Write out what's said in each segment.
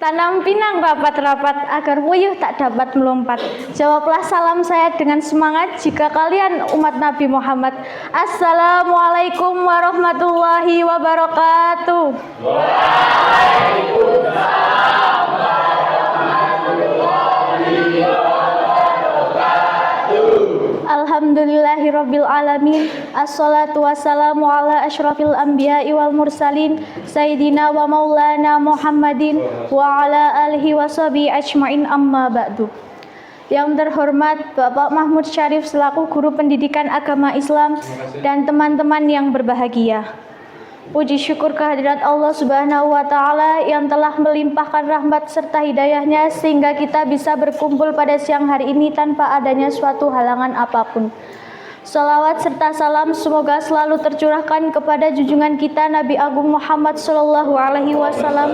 Tanam pinang rapat-rapat agar puyuh tak dapat melompat. Jawablah salam saya dengan semangat jika kalian umat Nabi Muhammad. Assalamualaikum warahmatullahi wabarakatuh. Waalaikumsalam warahmatullahi wabarakatuh. Alhamdulillahirabbil alamin. Assalatu wassalamu ala asyrafil anbiya'i wal mursalin sayyidina wa maulana Muhammadin wa ala alihi washabihi ajmain, amma ba'du. Yang terhormat Bapak Mahmud Syarif selaku Guru Pendidikan Agama Islam dan teman-teman yang berbahagia. Puji syukur kehadirat Allah Subhanahu wa Ta'ala yang telah melimpahkan rahmat serta hidayahnya sehingga kita bisa berkumpul pada siang hari ini tanpa adanya suatu halangan apapun. Salawat serta salam semoga selalu tercurahkan kepada junjungan kita Nabi Agung Muhammad Sallallahu Alaihi Wasallam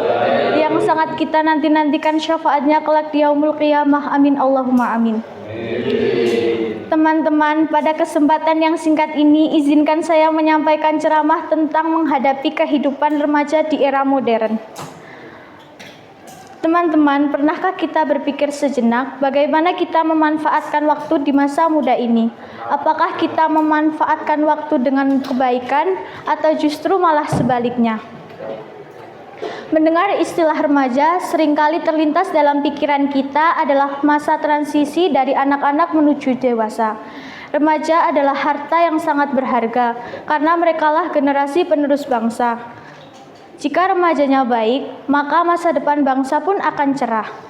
yang sangat kita nanti-nantikan syafaatnya kelak di yaumul qiyamah. Amin Allahumma amin. Teman-teman, pada kesempatan yang singkat ini izinkan saya menyampaikan ceramah tentang menghadapi kehidupan remaja di era modern. Teman-teman, pernahkah kita berpikir sejenak bagaimana kita memanfaatkan waktu di masa muda ini? Apakah kita memanfaatkan waktu dengan kebaikan atau justru malah sebaliknya? Mendengar istilah remaja, seringkali terlintas dalam pikiran kita adalah masa transisi dari anak-anak menuju dewasa. Remaja adalah harta yang sangat berharga, karena merekalah generasi penerus bangsa. Jika remajanya baik, maka masa depan bangsa pun akan cerah.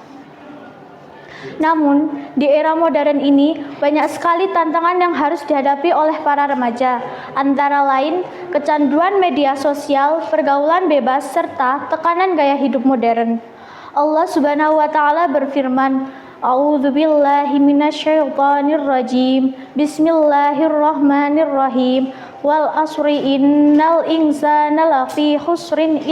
Namun, di era modern ini banyak sekali tantangan yang harus dihadapi oleh para remaja, antara lain kecanduan media sosial, pergaulan bebas, serta tekanan gaya hidup modern. Allah Subhanahu wa Ta'ala berfirman, A'udzubillahi minasyaitonirrajim. Bismillahirrahmanirrahim. Wal asri innal insana lafi khusrin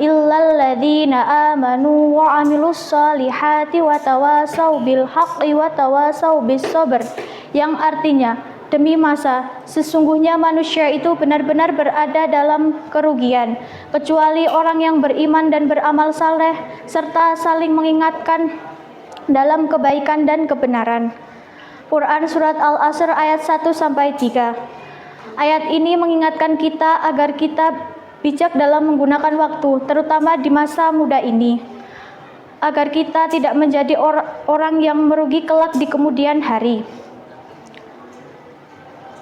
illalladzina amanu wa amilus solihati wa tawasau bil haqqi wa tawasau bis sabr, yang artinya, demi masa, sesungguhnya manusia itu benar-benar berada dalam kerugian, kecuali orang yang beriman dan beramal saleh serta saling mengingatkan dalam kebaikan dan kebenaran. Quran Surat Al-Asr ayat 1-3. Ayat ini mengingatkan kita agar kita bijak dalam menggunakan waktu, terutama di masa muda ini, agar kita tidak menjadi orang yang merugi kelak di kemudian hari.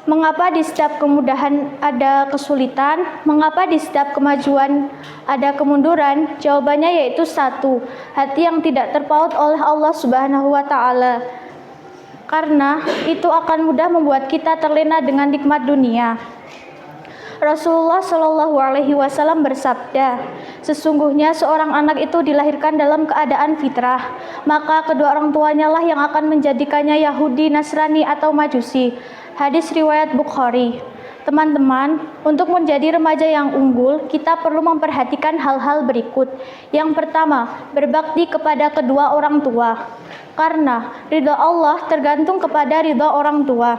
Mengapa di setiap kemudahan ada kesulitan? Mengapa di setiap kemajuan ada kemunduran? Jawabannya yaitu satu, hati yang tidak terpaut oleh Allah Subhanahu wa Ta'ala. Karena itu akan mudah membuat kita terlena dengan nikmat dunia. Rasulullah Shallallahu Alaihi Wasallam bersabda, sesungguhnya seorang anak itu dilahirkan dalam keadaan fitrah, maka kedua orang tuanya lah yang akan menjadikannya Yahudi, Nasrani atau Majusi. Hadis riwayat Bukhari. Teman-teman, untuk menjadi remaja yang unggul, kita perlu memperhatikan hal-hal berikut. Yang pertama, berbakti kepada kedua orang tua. Karena ridha Allah tergantung kepada ridha orang tua.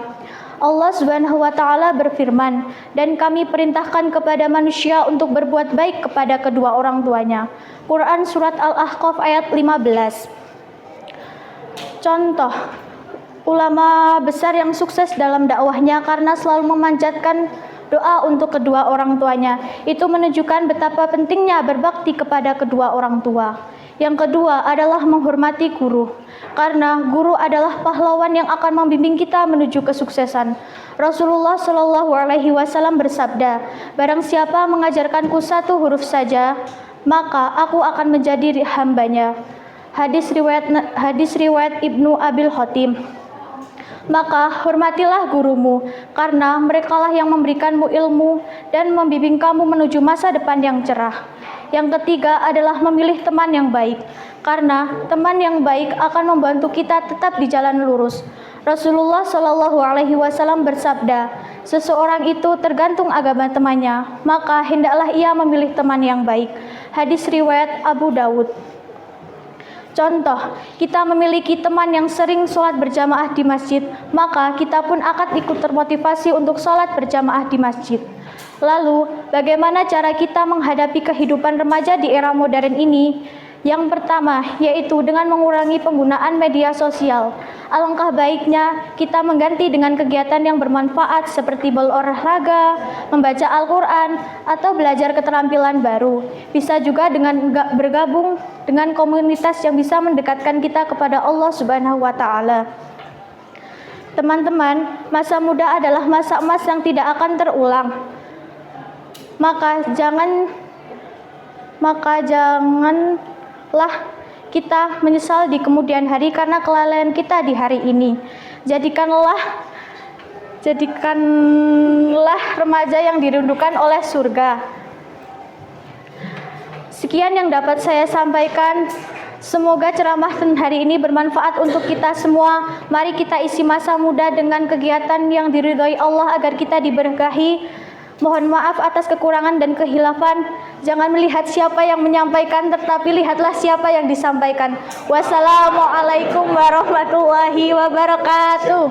Allah Subhanahu wa Ta'ala berfirman, dan kami perintahkan kepada manusia untuk berbuat baik kepada kedua orang tuanya. Quran Surat Al-Ahqaf ayat 15. Contoh, ulama besar yang sukses dalam dakwahnya karena selalu memanjatkan doa untuk kedua orang tuanya. Itu menunjukkan betapa pentingnya berbakti kepada kedua orang tua. Yang kedua adalah menghormati guru, karena guru adalah pahlawan yang akan membimbing kita menuju kesuksesan. Rasulullah Shallallahu Alaihi Wasallam bersabda, barang siapa mengajarkanku satu huruf saja, maka aku akan menjadi hambanya. Hadis riwayat Ibnu Abil Khotim. Maka hormatilah gurumu, karena merekalah yang memberikanmu ilmu dan membimbing kamu menuju masa depan yang cerah. Yang ketiga adalah memilih teman yang baik, karena teman yang baik akan membantu kita tetap di jalan lurus. Rasulullah Shallallahu Alaihi Wasallam bersabda, seseorang itu tergantung agama temannya, maka hendaklah ia memilih teman yang baik. Hadis riwayat Abu Dawud. Contoh, kita memiliki teman yang sering sholat berjamaah di masjid, maka kita pun akan ikut termotivasi untuk sholat berjamaah di masjid. Lalu, bagaimana cara kita menghadapi kehidupan remaja di era modern ini? Yang pertama, yaitu dengan mengurangi penggunaan media sosial. Alangkah baiknya kita mengganti dengan kegiatan yang bermanfaat seperti berolahraga, membaca Al-Quran, atau belajar keterampilan baru. Bisa juga dengan bergabung dengan komunitas yang bisa mendekatkan kita kepada Allah Subhanahu wa Ta'ala. Teman-teman, masa muda adalah masa emas yang tidak akan terulang. Maka janganlah kita menyesal di kemudian hari karena kelalaian kita di hari ini. Jadikanlah remaja yang dirindukan oleh surga. Sekian yang dapat saya sampaikan. Semoga ceramah hari ini bermanfaat untuk kita semua. Mari kita isi masa muda dengan kegiatan yang diridhoi Allah agar kita diberkahi. Mohon maaf atas kekurangan dan kehilafan. Jangan melihat siapa yang menyampaikan, tetapi lihatlah siapa yang disampaikan. Wassalamualaikum warahmatullahi wabarakatuh.